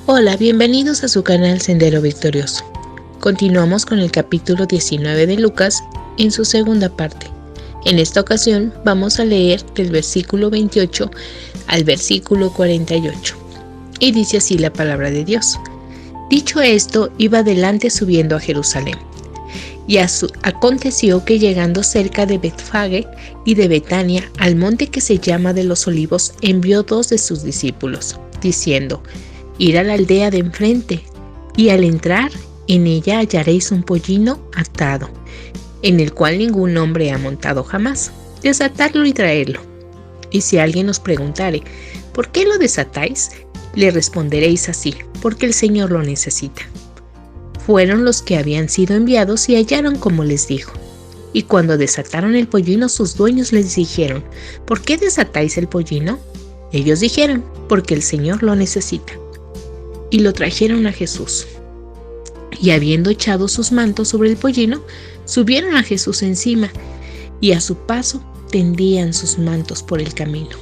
Hola, bienvenidos a su canal Sendero Victorioso. Continuamos con el capítulo 19 de Lucas en su segunda parte. En esta ocasión vamos a leer del versículo 28 al versículo 48. Y dice así la palabra de Dios. Dicho esto, iba adelante subiendo a Jerusalén. Y aconteció que llegando cerca de Betfagé y de Betania, al monte que se llama de los Olivos, envió 2 de sus discípulos, diciendo: Id a la aldea de enfrente, y al entrar en ella hallaréis un pollino atado, en el cual ningún hombre ha montado jamás. Desatadlo y traedlo. Y si alguien os preguntare: ¿por qué lo desatáis?, le responderéis así: porque el Señor lo necesita. Fueron los que habían sido enviados y hallaron como les dijo. Y cuando desataron el pollino, sus dueños les dijeron: ¿por qué desatáis el pollino? Ellos dijeron: porque el Señor lo necesita. Y lo trajeron a Jesús. Y habiendo echado sus mantos sobre el pollino, subieron a Jesús encima, y a su paso tendían sus mantos por el camino.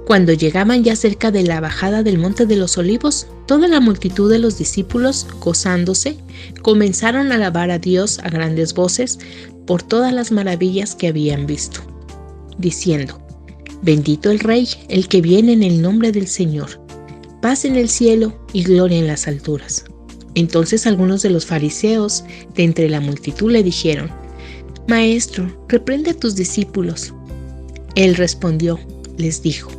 Cuando llegaban ya cerca de la bajada del monte de los Olivos, toda la multitud de los discípulos, gozándose, comenzaron a alabar a Dios a grandes voces por todas las maravillas que habían visto, diciendo: Bendito el Rey, el que viene en el nombre del Señor, paz en el cielo y gloria en las alturas. Entonces algunos de los fariseos de entre la multitud le dijeron: Maestro, reprende a tus discípulos. Él respondió, les dijo: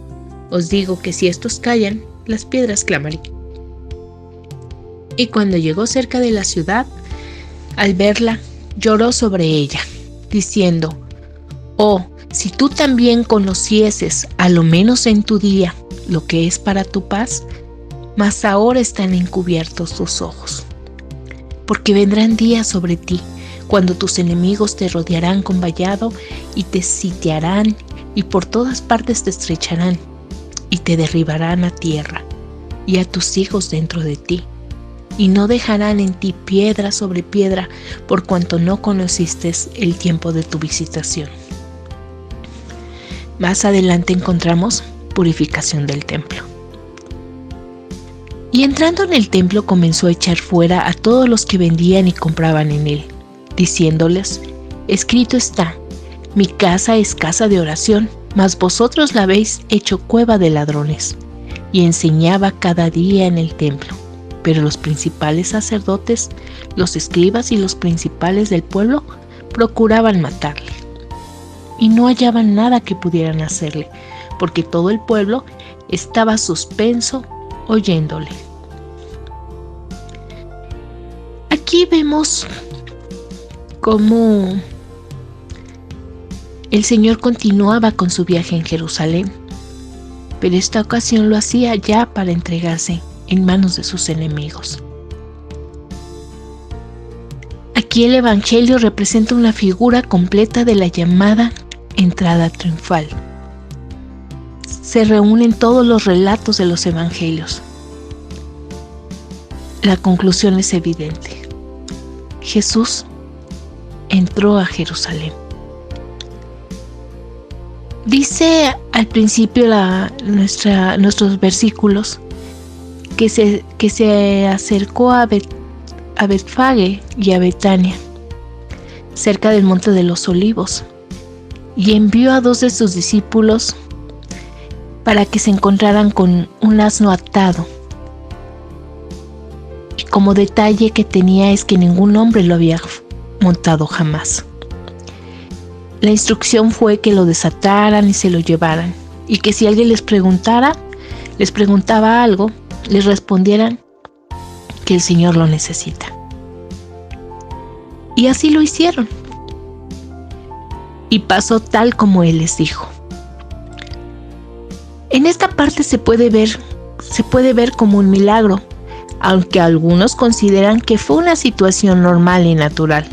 Os digo que si estos callan, las piedras clamarán. Y cuando llegó cerca de la ciudad, al verla, lloró sobre ella, diciendo: Oh, si tú también conocieses, a lo menos en tu día, lo que es para tu paz, mas ahora están encubiertos tus ojos. Porque vendrán días sobre ti, cuando tus enemigos te rodearán con vallado y te sitiarán, y por todas partes te estrecharán, y te derribarán a tierra, y a tus hijos dentro de ti, y no dejarán en ti piedra sobre piedra, por cuanto no conociste el tiempo de tu visitación. Más adelante encontramos purificación del templo. Y entrando en el templo comenzó a echar fuera a todos los que vendían y compraban en él, diciéndoles: Escrito está, mi casa es casa de oración, mas vosotros la habéis hecho cueva de ladrones. Y enseñaba cada día en el templo. Pero los principales sacerdotes, los escribas y los principales del pueblo procuraban matarle. Y no hallaban nada que pudieran hacerle, porque todo el pueblo estaba suspenso oyéndole. Aquí vemos cómo el Señor continuaba con su viaje en Jerusalén, pero esta ocasión lo hacía ya para entregarse en manos de sus enemigos. Aquí el Evangelio representa una figura completa de la llamada entrada triunfal. Se reúnen todos los relatos de los Evangelios. La conclusión es evidente. Jesús entró a Jerusalén. Dice al principio nuestros versículos que se acercó a Betfagé y a Betania, cerca del monte de los Olivos, y envió a 2 de sus discípulos para que se encontraran con un asno atado. Y como detalle que tenía es que ningún hombre lo había montado jamás. La instrucción fue que lo desataran y se lo llevaran, y que si alguien les preguntaba algo, les respondieran que el Señor lo necesita. Y así lo hicieron. Y pasó tal como Él les dijo. En esta parte se puede ver como un milagro, aunque algunos consideran que fue una situación normal y natural,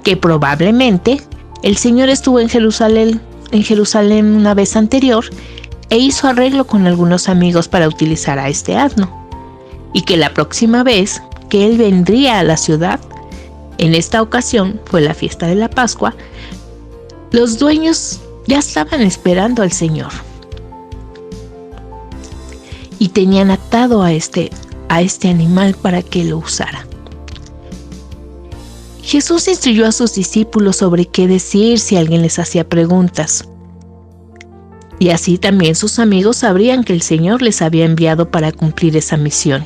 que probablemente el Señor estuvo en Jerusalén una vez anterior e hizo arreglo con algunos amigos para utilizar a este asno, y que la próxima vez que Él vendría a la ciudad, en esta ocasión fue la fiesta de la Pascua, los dueños ya estaban esperando al Señor y tenían atado a este a este animal para que lo usara. Jesús instruyó a sus discípulos sobre qué decir si alguien les hacía preguntas. Y así también sus amigos sabrían que el Señor les había enviado para cumplir esa misión.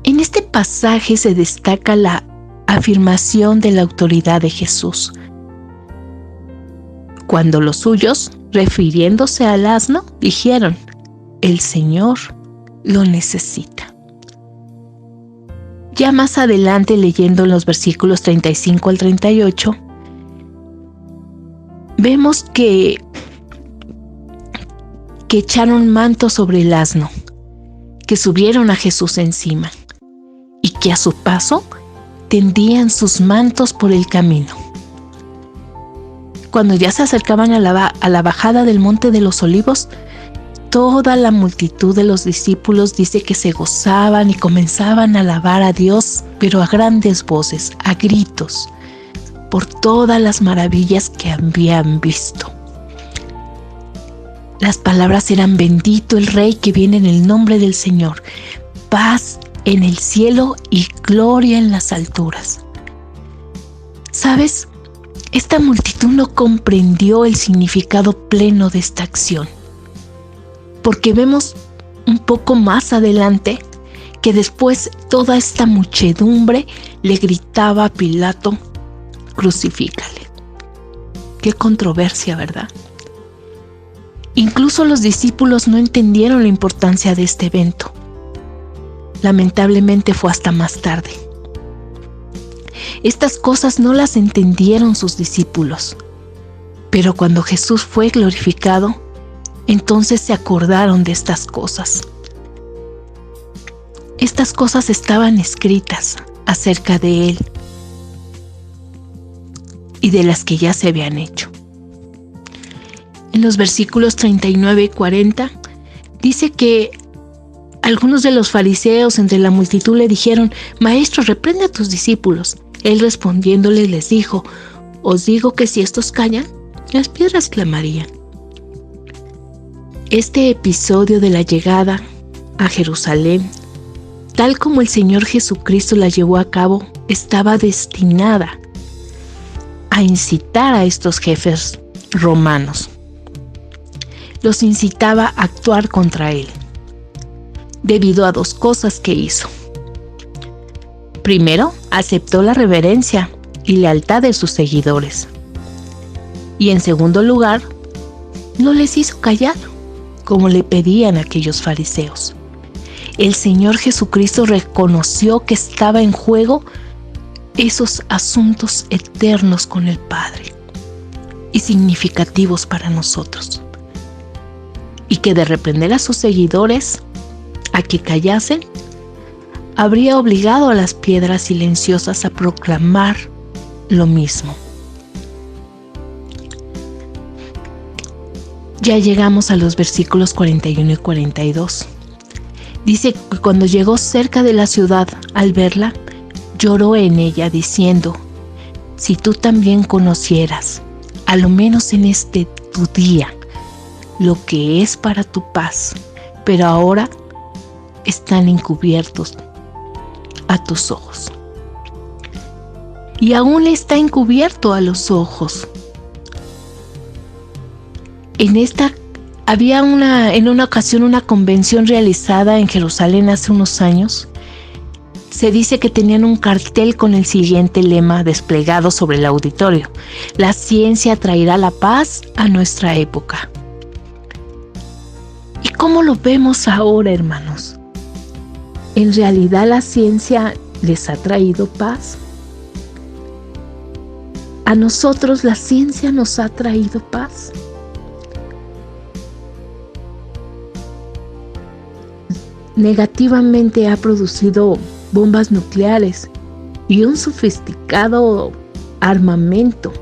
En este pasaje se destaca la afirmación de la autoridad de Jesús. Cuando los suyos, refiriéndose al asno, dijeron: "El Señor lo necesita". Ya más adelante, leyendo en los versículos 35 al 38, vemos que echaron manto sobre el asno, que subieron a Jesús encima y que a su paso tendían sus mantos por el camino. Cuando ya se acercaban a la bajada del Monte de los Olivos, toda la multitud de los discípulos dice que se gozaban y comenzaban a alabar a Dios, pero a grandes voces, a gritos, por todas las maravillas que habían visto. Las palabras eran: bendito el Rey que viene en el nombre del Señor, paz en el cielo y gloria en las alturas. ¿Sabes? Esta multitud no comprendió el significado pleno de esta acción, porque vemos un poco más adelante que después toda esta muchedumbre le gritaba a Pilato: crucifícale. Qué controversia, ¿verdad? Incluso los discípulos no entendieron la importancia de este evento. Lamentablemente fue hasta más tarde. Estas cosas no las entendieron sus discípulos, pero cuando Jesús fue glorificado, entonces se acordaron de estas cosas. Estas cosas estaban escritas acerca de Él y de las que ya se habían hecho. En los versículos 39 y 40 dice que algunos de los fariseos entre la multitud le dijeron: Maestro, reprende a tus discípulos. Él respondiéndole les dijo: Os digo que si estos callan, las piedras clamarían. Este episodio de la llegada a Jerusalén, tal como el Señor Jesucristo la llevó a cabo, estaba destinada a incitar a estos jefes romanos. Los incitaba a actuar contra él, debido a dos cosas que hizo. Primero, aceptó la reverencia y lealtad de sus seguidores. Y en segundo lugar, no les hizo callar, como le pedían aquellos fariseos. El Señor Jesucristo reconoció que estaba en juego esos asuntos eternos con el Padre y significativos para nosotros. Y que de reprender a sus seguidores a que callasen, habría obligado a las piedras silenciosas a proclamar lo mismo. Ya llegamos a los versículos 41 y 42. Dice que cuando llegó cerca de la ciudad, al verla, lloró en ella diciendo: si tú también conocieras, a lo menos en este tu día, lo que es para tu paz, pero ahora están encubiertos a tus ojos. Y aún le está encubierto a los ojos. Había en una ocasión una convención realizada en Jerusalén hace unos años. Se dice que tenían un cartel con el siguiente lema desplegado sobre el auditorio: la ciencia traerá la paz a nuestra época. ¿Y cómo lo vemos ahora, hermanos? ¿En realidad la ciencia les ha traído paz? ¿A nosotros la ciencia nos ha traído paz? Negativamente ha producido bombas nucleares y un sofisticado armamento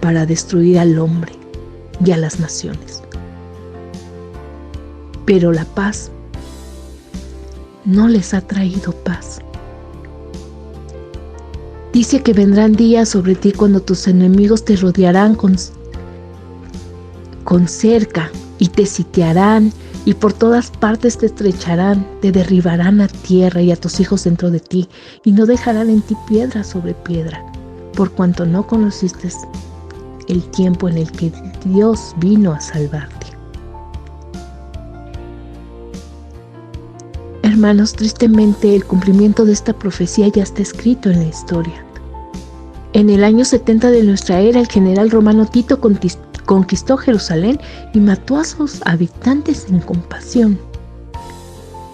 para destruir al hombre y a las naciones. Pero la paz no les ha traído paz. Dice que vendrán días sobre ti cuando tus enemigos te rodearán con cerca y te sitiarán y por todas partes te estrecharán, te derribarán a tierra y a tus hijos dentro de ti, y no dejarán en ti piedra sobre piedra, por cuanto no conociste el tiempo en el que Dios vino a salvarte. Hermanos, tristemente el cumplimiento de esta profecía ya está escrito en la historia. En el año 70 de nuestra era, el general romano Tito conquistó Jerusalén y mató a sus habitantes sin compasión.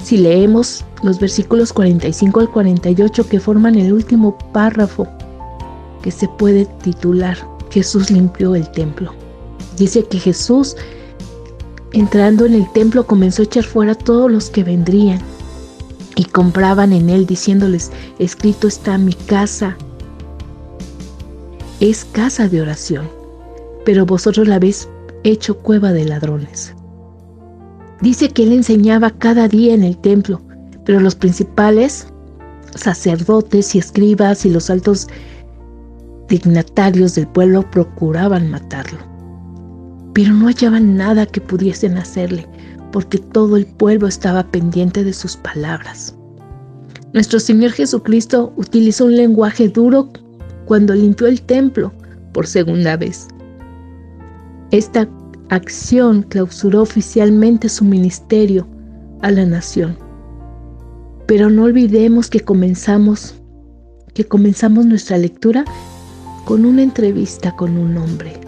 Si leemos los versículos 45 al 48 que forman el último párrafo que se puede titular Jesús limpió el templo. Dice que Jesús, entrando en el templo, comenzó a echar fuera a todos los que vendrían y compraban en él, diciéndoles: escrito está, mi casa es casa de oración, pero vosotros la habéis hecho cueva de ladrones. Dice que él enseñaba cada día en el templo, pero los principales sacerdotes y escribas y los altos dignatarios del pueblo procuraban matarlo. Pero no hallaban nada que pudiesen hacerle, porque todo el pueblo estaba pendiente de sus palabras. Nuestro Señor Jesucristo utilizó un lenguaje duro cuando limpió el templo por segunda vez. Esta acción clausuró oficialmente su ministerio a la nación. Pero no olvidemos que comenzamos nuestra lectura con una entrevista con un hombre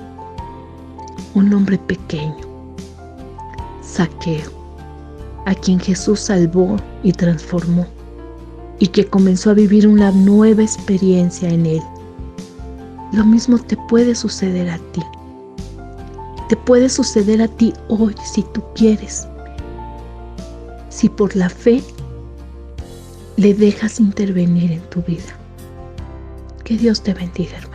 pequeño, Zaqueo, a quien Jesús salvó y transformó, y que comenzó a vivir una nueva experiencia en él. Lo mismo te puede suceder a ti. Te puede suceder a ti hoy si tú quieres. Si por la fe le dejas intervenir en tu vida. Que Dios te bendiga, hermano.